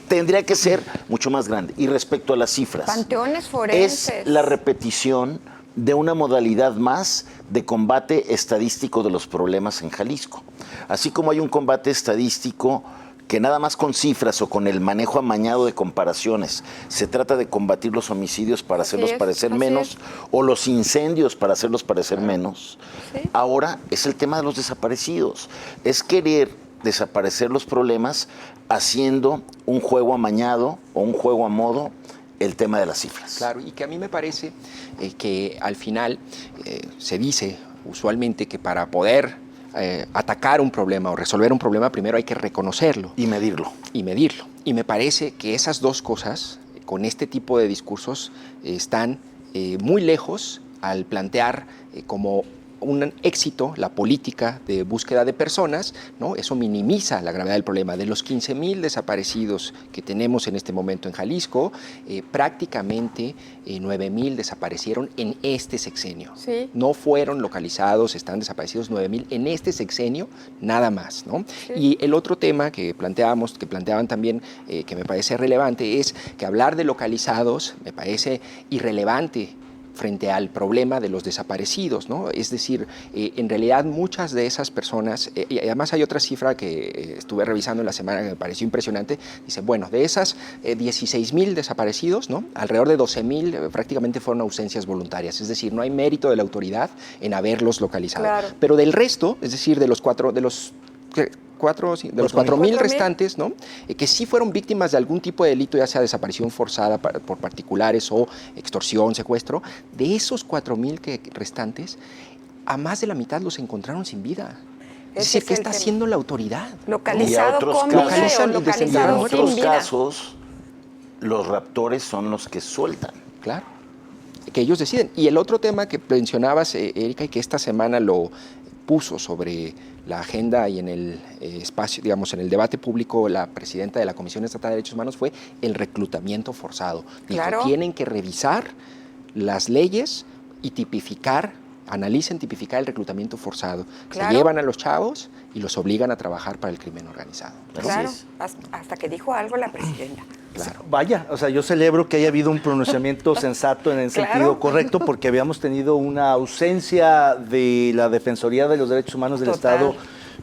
Tendría que ser mucho más grande. Y respecto a las cifras, panteones forenses, es la repetición de una modalidad más de combate estadístico de los problemas en Jalisco. Así como hay un combate estadístico que nada más con cifras o con el manejo amañado de comparaciones se trata de combatir los homicidios para hacerlos parecer menos o los incendios para hacerlos parecer menos. Sí. Ahora es el tema de los desaparecidos. Es querer desaparecer los problemas haciendo un juego amañado o un juego a modo el tema de las cifras. Claro, y que a mí me parece que al final se dice usualmente que para poder atacar un problema o resolver un problema, primero hay que reconocerlo. Y medirlo. Y medirlo. Y me parece que esas dos cosas, con este tipo de discursos, están muy lejos al plantear como un éxito la política de búsqueda de personas, ¿no? Eso minimiza la gravedad del problema. De los 15,000 desaparecidos que tenemos en este momento en Jalisco, prácticamente 9,000 desaparecieron en este sexenio. Sí. No fueron localizados, están desaparecidos 9,000 en este sexenio, nada más, ¿no? Sí. Y el otro tema que planteaban también, que me parece relevante, es que hablar de localizados me parece irrelevante frente al problema de los desaparecidos, ¿no? Es decir, en realidad muchas de esas personas, y además hay otra cifra que estuve revisando en la semana que me pareció impresionante, dice, bueno, de esas 16,000 desaparecidos, ¿no? Alrededor de 12,000 prácticamente fueron ausencias voluntarias, es decir, no hay mérito de la autoridad en haberlos localizado. Claro. Pero del resto, es decir, de los 4,000 restantes, ¿no? Que sí fueron víctimas de algún tipo de delito, ya sea desaparición forzada por particulares o extorsión, secuestro, de esos 4,000 restantes, a más de la mitad los encontraron sin vida. Es decir, ¿qué está haciendo la autoridad? Localizado con vida o localizado sin vida. En otros casos, los raptores son los que sueltan. Claro, que ellos deciden. Y el otro tema que mencionabas, Erika, y que esta semana lo puso sobre la agenda y en el espacio, digamos, en el debate público, la presidenta de la Comisión Estatal de Derechos Humanos fue el reclutamiento forzado. Dijo, claro, tienen que revisar las leyes y tipificar el reclutamiento forzado. Claro. Se llevan a los chavos y los obligan a trabajar para el crimen organizado. Claro, hasta que dijo algo la presidenta. Claro. Vaya, o sea, yo celebro que haya habido un pronunciamiento sensato en el sentido correcto, porque habíamos tenido una ausencia de la Defensoría de los Derechos Humanos del Estado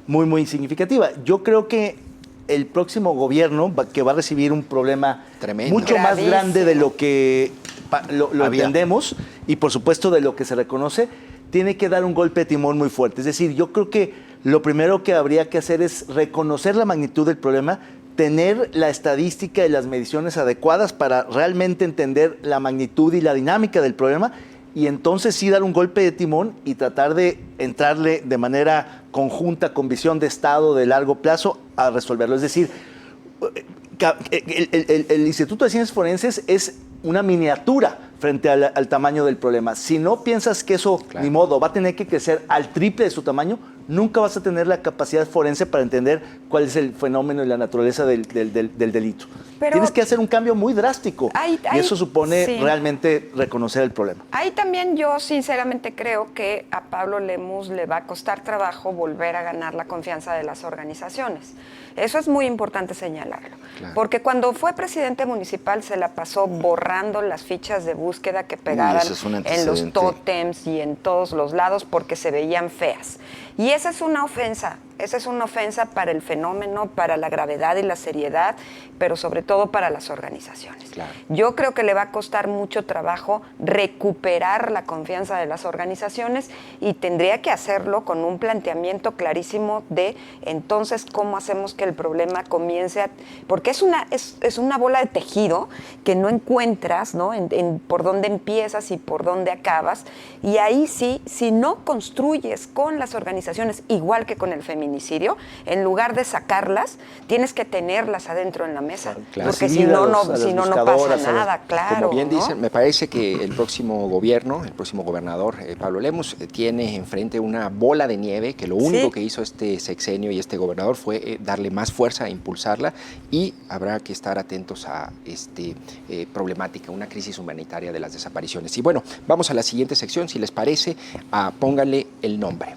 muy, muy significativa. Yo creo que el próximo gobierno, que va a recibir un problema tremendo, mucho más grande de lo que lo entendemos y, por supuesto, de lo que se reconoce, tiene que dar un golpe de timón muy fuerte. Es decir, yo creo que lo primero que habría que hacer es reconocer la magnitud del problema, tener la estadística y las mediciones adecuadas para realmente entender la magnitud y la dinámica del problema, y entonces sí dar un golpe de timón y tratar de entrarle de manera conjunta, con visión de Estado de largo plazo, a resolverlo. Es decir, el Instituto de Ciencias Forenses es una miniatura frente al tamaño del problema. Si no piensas que eso, ni modo, va a tener que crecer al triple de su tamaño, nunca vas a tener la capacidad forense para entender cuál es el fenómeno y la naturaleza del delito. Pero tienes que hacer un cambio muy drástico y eso supone realmente reconocer el problema. Ahí también yo sinceramente creo que a Pablo Lemus le va a costar trabajo volver a ganar la confianza de las organizaciones. Eso es muy importante señalarlo, porque cuando fue presidente municipal se la pasó borrando las fichas de búsqueda que pegaban en los tótems y en todos los lados porque se veían feas. Y esa es una ofensa para el fenómeno, para la gravedad y la seriedad, pero sobre todo para las organizaciones. Claro. Yo creo que le va a costar mucho trabajo recuperar la confianza de las organizaciones y tendría que hacerlo con un planteamiento clarísimo de entonces cómo hacemos que el problema comience a... Porque es una bola de tejido que no encuentras, ¿no? Por dónde empiezas y por dónde acabas. Y ahí sí, si no construyes con las organizaciones, igual que con el feminicidio, en lugar de sacarlas, tienes que tenerlas adentro en la mesa, porque si no, no pasa nada, claro. Como bien dicen, me parece que el próximo gobernador, Pablo Lemus, tiene enfrente una bola de nieve que lo único que hizo este sexenio y este gobernador fue darle más fuerza, impulsarla, y habrá que estar atentos a esta problemática, una crisis humanitaria de las desapariciones. Y bueno, vamos a la siguiente sección, si les parece, pónganle el nombre.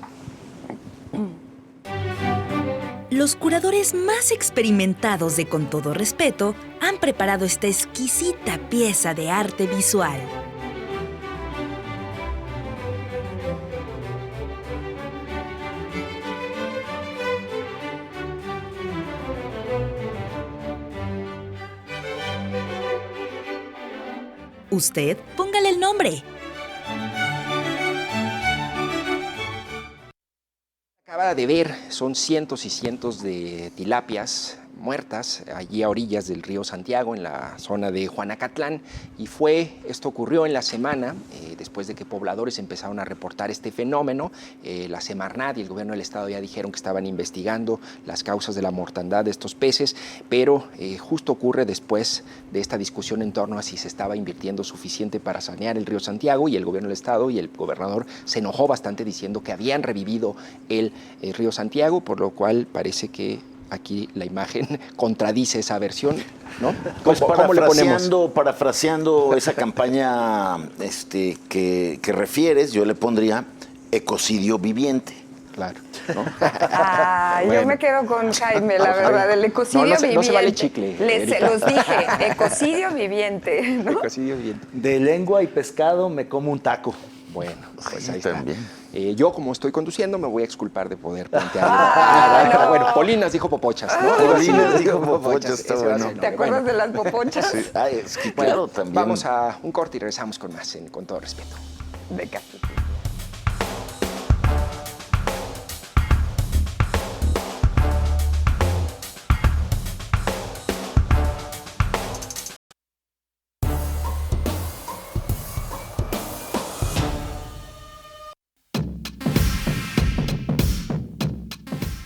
Los curadores más experimentados de Con Todo Respeto han preparado esta exquisita pieza de arte visual. Usted póngale el nombre. Acaba de ver, son cientos y cientos de tilapias muertas allí a orillas del río Santiago, en la zona de Juanacatlán, y esto ocurrió en la semana, después de que pobladores empezaron a reportar este fenómeno. La Semarnat y el gobierno del estado ya dijeron que estaban investigando las causas de la mortandad de estos peces, pero justo ocurre después de esta discusión en torno a si se estaba invirtiendo suficiente para sanear el río Santiago, y el gobierno del estado y el gobernador se enojó bastante diciendo que habían revivido el río Santiago, por lo cual parece que aquí la imagen contradice esa versión, ¿no? Pues ¿Cómo le ponemos? Parafraseando esa campaña que refieres, yo le pondría ecocidio viviente. Claro, ¿no? Yo me quedo con Jaime, la verdad, el ecocidio viviente. No se vale chicle. Se los dije, ecocidio viviente, ¿no? Ecocidio viviente. De lengua y pescado me como un taco. Bueno, pues ahí también. Está. Yo, como estoy conduciendo, me voy a exculpar de poder plantear. No. Bueno, Polinas dijo popochas, ¿no? Polinas dijo popochas, está bueno. ¿Te acuerdas de las popochas? Sí. Es que Bueno, claro, también. Vamos a un corte y regresamos con más, con todo respeto. De casi.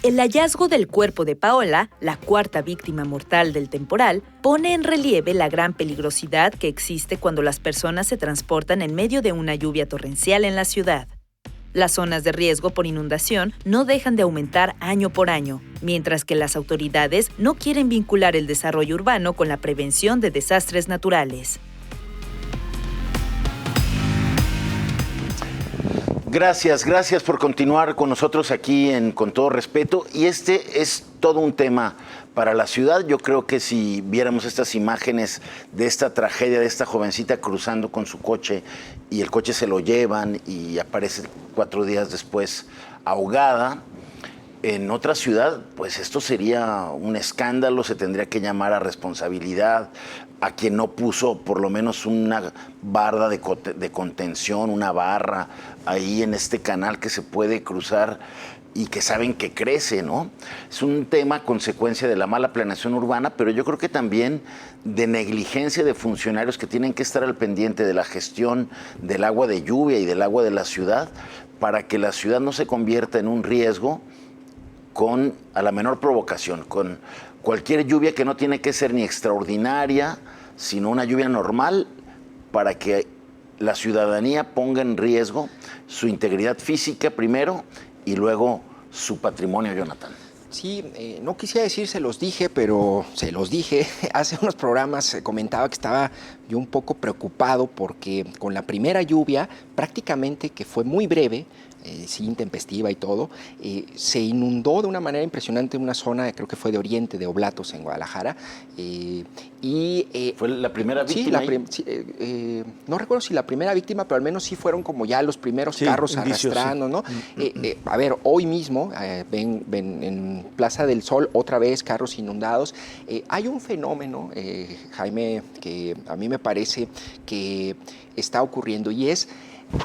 El hallazgo del cuerpo de Paola, la cuarta víctima mortal del temporal, pone en relieve la gran peligrosidad que existe cuando las personas se transportan en medio de una lluvia torrencial en la ciudad. Las zonas de riesgo por inundación no dejan de aumentar año por año, mientras que las autoridades no quieren vincular el desarrollo urbano con la prevención de desastres naturales. Gracias por continuar con nosotros aquí en Con Todo Respeto. Y este es todo un tema para la ciudad. Yo creo que si viéramos estas imágenes de esta tragedia, de esta jovencita cruzando con su coche y el coche se lo llevan y aparece 4 días después ahogada, en otra ciudad, pues esto sería un escándalo, se tendría que llamar a responsabilidad a quien no puso por lo menos una barda de contención, una barra ahí en este canal que se puede cruzar y que saben que crece, ¿no? Es un tema consecuencia de la mala planeación urbana, pero yo creo que también de negligencia de funcionarios que tienen que estar al pendiente de la gestión del agua de lluvia y del agua de la ciudad para que la ciudad no se convierta en un riesgo a la menor provocación, con cualquier lluvia que no tiene que ser ni extraordinaria, sino una lluvia normal para que la ciudadanía ponga en riesgo su integridad física primero y luego su patrimonio, Jonathan. Sí, no quisiera decir se los dije, pero se los dije. Hace unos programas comentaba que estaba yo un poco preocupado porque con la primera lluvia, prácticamente que fue muy breve, sí, intempestiva y todo, se inundó de una manera impresionante una zona, creo que fue de Oriente, de Oblatos, en Guadalajara. ¿Fue la primera víctima? Sí, no recuerdo si la primera víctima, pero al menos sí fueron como ya los primeros carros indicios, arrastrando, ¿no? A ver, hoy mismo, ven en Plaza del Sol, otra vez carros inundados. Hay un fenómeno, Jaime, que a mí me parece que está ocurriendo, y es: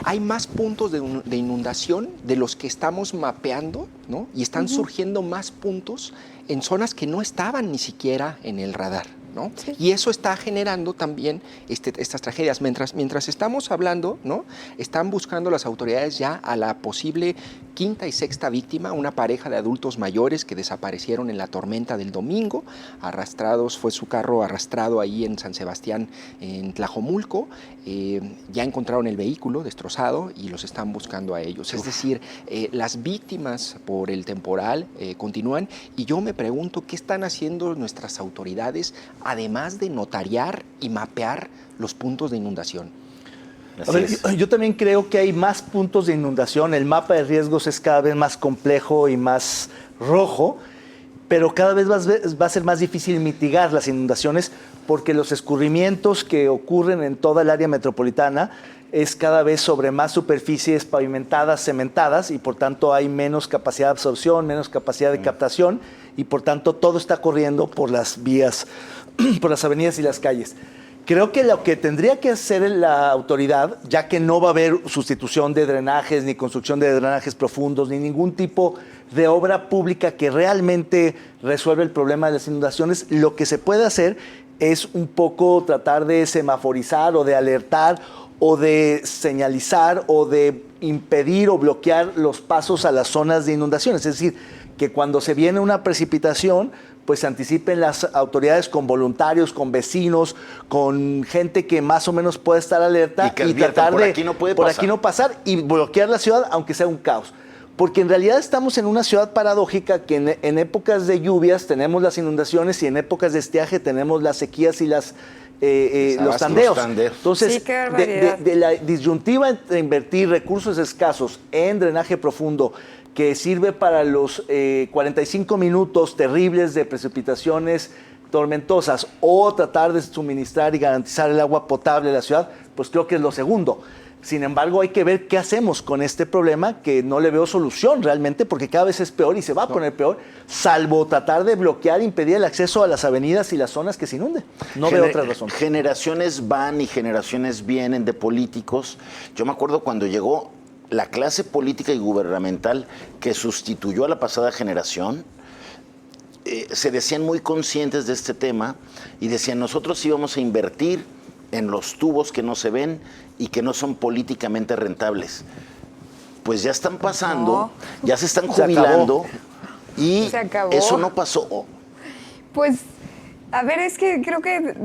hay más puntos de inundación de los que estamos mapeando, ¿no? Y están surgiendo más puntos en zonas que no estaban ni siquiera en el radar, ¿no? Sí. Y eso está generando también estas tragedias. Mientras estamos hablando, ¿no? Están buscando las autoridades ya a la posible quinta y sexta víctima, una pareja de adultos mayores que desaparecieron en la tormenta del domingo, fue su carro arrastrado ahí en San Sebastián, en Tlajomulco. Ya encontraron el vehículo destrozado y los están buscando a ellos. Es decir, las víctimas por el temporal continúan, y yo me pregunto qué están haciendo nuestras autoridades, además de notariar y mapear los puntos de inundación. A ver, yo también creo que hay más puntos de inundación. El mapa de riesgos es cada vez más complejo y más rojo, pero cada vez va a ser más difícil mitigar las inundaciones porque los escurrimientos que ocurren en toda el área metropolitana es cada vez sobre más superficies pavimentadas, cementadas, y por tanto hay menos capacidad de absorción, menos capacidad de captación, y por tanto todo está corriendo por las vías, por las avenidas y las calles. Creo que lo que tendría que hacer la autoridad, ya que no va a haber sustitución de drenajes, ni construcción de drenajes profundos, ni ningún tipo de obra pública que realmente resuelva el problema de las inundaciones, lo que se puede hacer es un poco tratar de semaforizar o de alertar o de señalizar o de impedir o bloquear los pasos a las zonas de inundaciones. Es decir, que cuando se viene una precipitación, pues se anticipen las autoridades con voluntarios, con vecinos, con gente que más o menos puede estar alerta y tratar por de aquí no puede por pasar. aquí no pasar y bloquear la ciudad, aunque sea un caos. Porque en realidad estamos en una ciudad paradójica que en épocas de lluvias tenemos las inundaciones y en épocas de estiaje tenemos las sequías y los tandeos. Entonces, sí, qué barbaridad. de la disyuntiva entre invertir recursos escasos en drenaje profundo, que sirve para los 45 minutos terribles de precipitaciones tormentosas, o tratar de suministrar y garantizar el agua potable de la ciudad, pues creo que es lo segundo. Sin embargo, hay que ver qué hacemos con este problema, que no le veo solución realmente, porque cada vez es peor y se va a poner peor, salvo tratar de bloquear, impedir el acceso a las avenidas y las zonas que se inunden. No veo otra razón. Generaciones van y generaciones vienen de políticos. Yo me acuerdo cuando llegó la clase política y gubernamental que sustituyó a la pasada generación, se decían muy conscientes de este tema y decían, nosotros íbamos a invertir en los tubos que no se ven y que no son políticamente rentables. Pues ya están pasando, ya se están jubilando y eso no pasó. Pues, a ver, es que creo que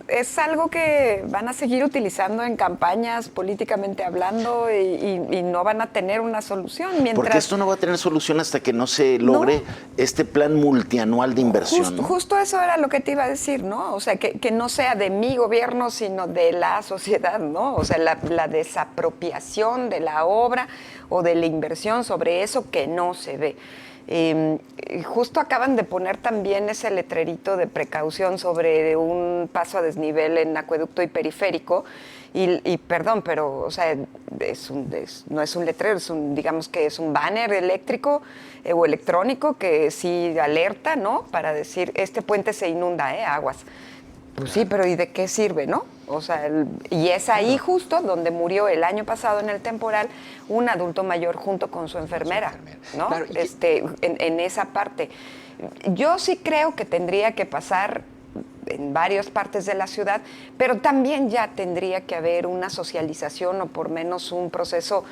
es algo que van a seguir utilizando en campañas políticamente hablando y no van a tener una solución. Porque esto no va a tener solución hasta que no se logre este plan multianual de inversión. Justo eso era lo que te iba a decir, ¿no? O sea, que no sea de mi gobierno, sino de la sociedad, ¿no? O sea, la desapropiación de la obra o de la inversión sobre eso que no se ve. Justo acaban de poner también ese letrerito de precaución sobre un paso a desnivel en acueducto y periférico y perdón, pero o sea, no es un letrero, digamos que es un banner eléctrico o electrónico que sí alerta, ¿no? Para decir, este puente se inunda, aguas. Pues sí, pero ¿y de qué sirve, no? O sea, y es ahí justo donde murió el año pasado en el temporal un adulto mayor junto con su enfermera, ¿no? Claro, en esa parte. Yo sí creo que tendría que pasar en varias partes de la ciudad, pero también ya tendría que haber una socialización o por menos un proceso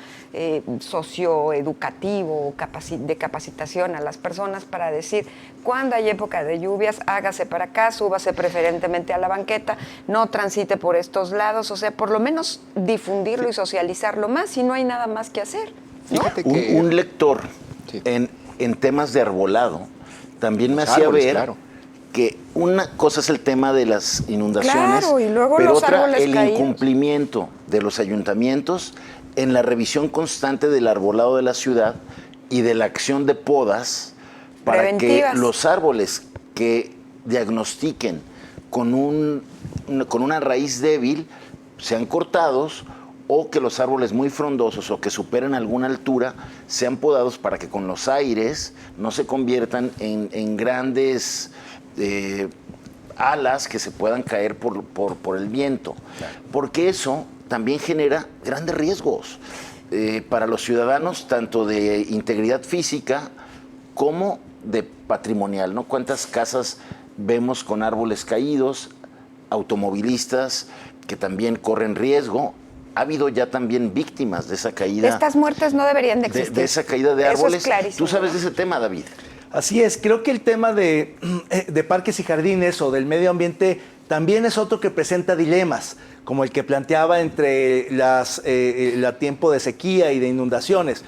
socioeducativo de capacitación a las personas para decir, cuando hay época de lluvias, hágase para acá, súbase preferentemente a la banqueta, no transite por estos lados, o sea, por lo menos difundirlo y socializarlo más y no hay nada más que hacer, ¿no? Fíjate que Un lector en temas de arbolado también me hacía árboles, ver claro, que una cosa es el tema de las inundaciones, Claro, y luego pero los otra árboles el caídos. incumplimiento de los ayuntamientos en la revisión constante del arbolado de la ciudad y de la acción de podas para que Preventivas. los árboles que diagnostiquen con una raíz débil sean cortados, o que los árboles muy frondosos o que superen alguna altura sean podados para que con los aires no se conviertan en grandes alas que se puedan caer por el viento. Claro. Porque eso también genera grandes riesgos para los ciudadanos, tanto de integridad física como de patrimonial, ¿no? ¿Cuántas casas vemos con árboles caídos, automovilistas que también corren riesgo? Ha habido ya también víctimas de esa caída. Estas muertes no deberían de existir. De esa caída de árboles. Eso es clarísimo. ¿Tú sabes de ese tema, David? Así es, creo que el tema de parques y jardines o del medio ambiente también es otro que presenta dilemas, como el que planteaba entre el tiempo de sequía y de inundaciones.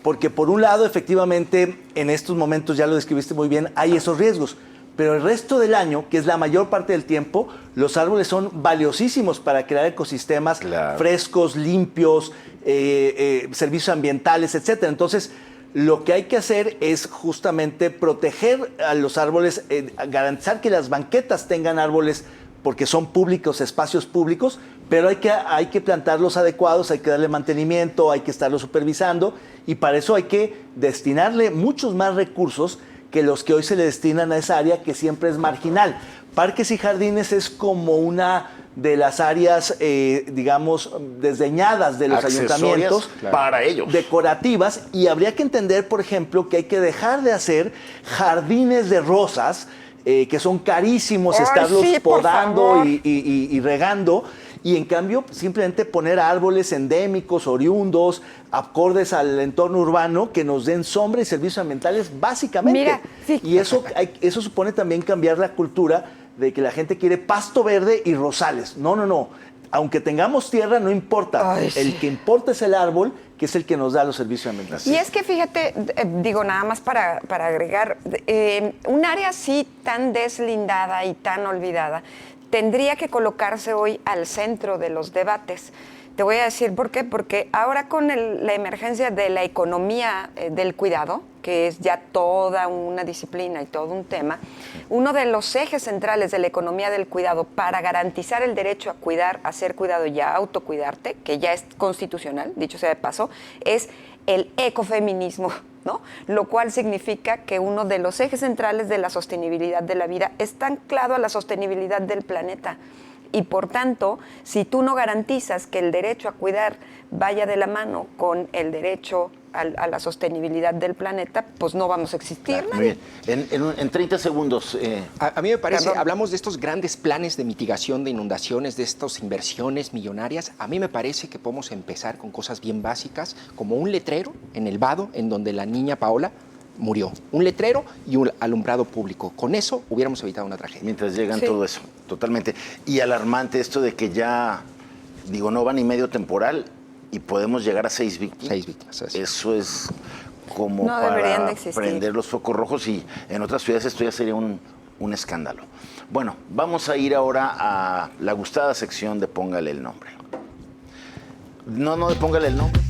Porque por un lado, efectivamente, en estos momentos, ya lo describiste muy bien, hay esos riesgos. Pero el resto del año, que es la mayor parte del tiempo, los árboles son valiosísimos para crear ecosistemas frescos, limpios, servicios ambientales, etc. Entonces, lo que hay que hacer es justamente proteger a los árboles, garantizar que las banquetas tengan árboles porque son públicos, espacios públicos, pero hay que plantarlos adecuados, hay que darle mantenimiento, hay que estarlos supervisando y para eso hay que destinarle muchos más recursos que los que hoy se le destinan a esa área que siempre es marginal. Parques y jardines es como una de las áreas, digamos, desdeñadas de los ayuntamientos. Para ellos. Decorativas, y habría que entender, por ejemplo, que hay que dejar de hacer jardines de rosas, que son carísimos, estarlos podando y regando, y en cambio simplemente poner árboles endémicos, oriundos, acordes al entorno urbano, que nos den sombra y servicios ambientales básicamente. Mira, sí. Y eso supone también cambiar la cultura de que la gente quiere pasto verde y rosales. No. Aunque tengamos tierra, no importa. Ay, sí. El que importa es el árbol, que es el que nos da los servicios ambientales. Y es que fíjate, digo nada más para agregar, un área así tan deslindada y tan olvidada tendría que colocarse hoy al centro de los debates. Te voy a decir por qué, porque ahora con la emergencia de la economía del cuidado, que es ya toda una disciplina y todo un tema, uno de los ejes centrales de la economía del cuidado para garantizar el derecho a cuidar, a ser cuidado y a autocuidarte, que ya es constitucional, dicho sea de paso, es el ecofeminismo, ¿no? Lo cual significa que uno de los ejes centrales de la sostenibilidad de la vida está anclado a la sostenibilidad del planeta. Y por tanto, si tú no garantizas que el derecho a cuidar vaya de la mano con el derecho a la sostenibilidad del planeta, pues no vamos a existir. Claro, muy bien. En 30 segundos. A mí me parece, Perdón. hablamos de estos grandes planes de mitigación de inundaciones, de estas inversiones millonarias. A mí me parece que podemos empezar con cosas bien básicas, como un letrero en el vado en donde la niña Paola murió. Un letrero y un alumbrado público. Con eso hubiéramos evitado una tragedia. Mientras llegan Sí. todo eso, totalmente. Y alarmante esto de que ya, digo, no va ni medio temporal y podemos llegar a 6 víctimas. 6 víctimas. Así. Eso es como No deberían para de existir. prender los focos rojos, y en otras ciudades esto ya sería un escándalo. Bueno, vamos a ir ahora a la gustada sección de Póngale el nombre. No de Póngale el nombre.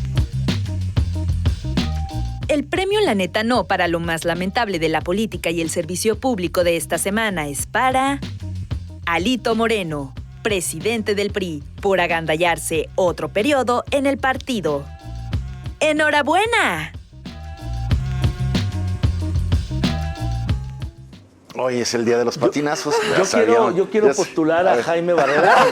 El premio La Neta No para lo más lamentable de la política y el servicio público de esta semana es para Alito Moreno, presidente del PRI, por agandallarse otro periodo en el partido. ¡Enhorabuena! Hoy es el día de los patinazos. Yo quiero postular a Jaime Barrera.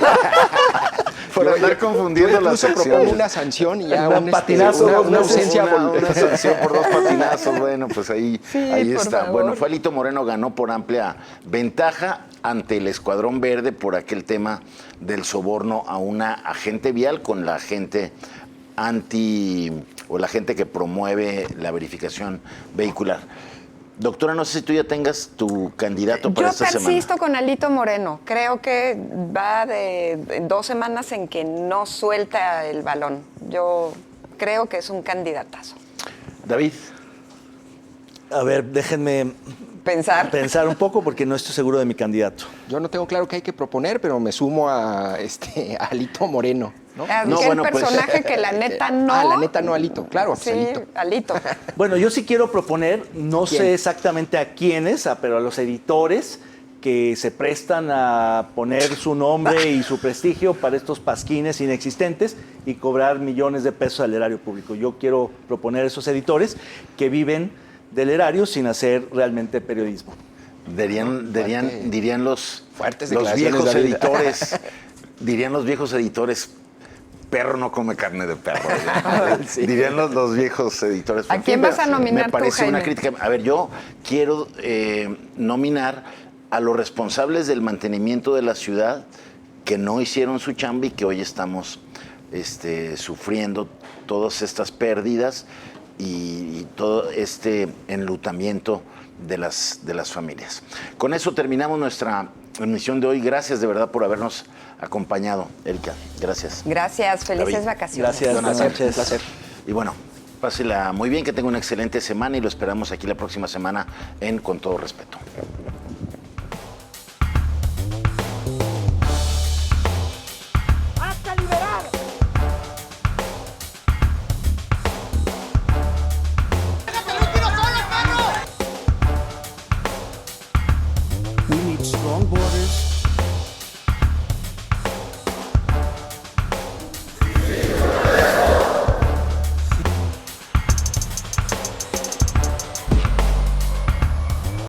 Por andar confundiendo las Incluso propongo secciones. una sanción y ya Un patinazo, una ausencia una sanción por 2 patinazos. Bueno, pues ahí por está. favor. Bueno, fue Alito Moreno, ganó por amplia ventaja ante el Escuadrón Verde por aquel tema del soborno a una agente vial con la gente la gente que promueve la verificación vehicular. Doctora, no sé si tú ya tengas tu candidato para esta semana. Yo persisto con Alito Moreno. Creo que va de 2 semanas en que no suelta el balón. Yo creo que es un candidatazo. David. A ver, déjenme pensar un poco porque no estoy seguro de mi candidato. Yo no tengo claro qué hay que proponer, pero me sumo a Alito Moreno. ¿no? El personaje que la neta no. La neta no, Alito. Claro, Sí, pues Alito. Bueno, yo sí quiero proponer, no ¿Quién? sé exactamente a quiénes, pero a los editores que se prestan a poner su nombre y su prestigio para estos pasquines inexistentes y cobrar millones de pesos al erario público. Yo quiero proponer a esos editores que viven del erario sin hacer realmente periodismo. Dirían los Fuertes viejos declaraciones, David. editores, dirían los viejos editores, perro no come carne de perro. Sí. Dirían los viejos editores. ¿A quién vas a nominar Me tú, parece una Jaime? crítica. A ver, yo quiero nominar a los responsables del mantenimiento de la ciudad que no hicieron su chamba y que hoy estamos sufriendo todas estas pérdidas y todo este enlutamiento de las familias. Con eso terminamos nuestra emisión de hoy. Gracias de verdad por habernos acompañado, Erika. Gracias. Gracias, felices David. vacaciones. Gracias, buenas noches. Un placer. Y bueno, pásela muy bien, que tenga una excelente semana y lo esperamos aquí la próxima semana en Con Todo Respeto. ¡Hasta liberar! We need strong borders,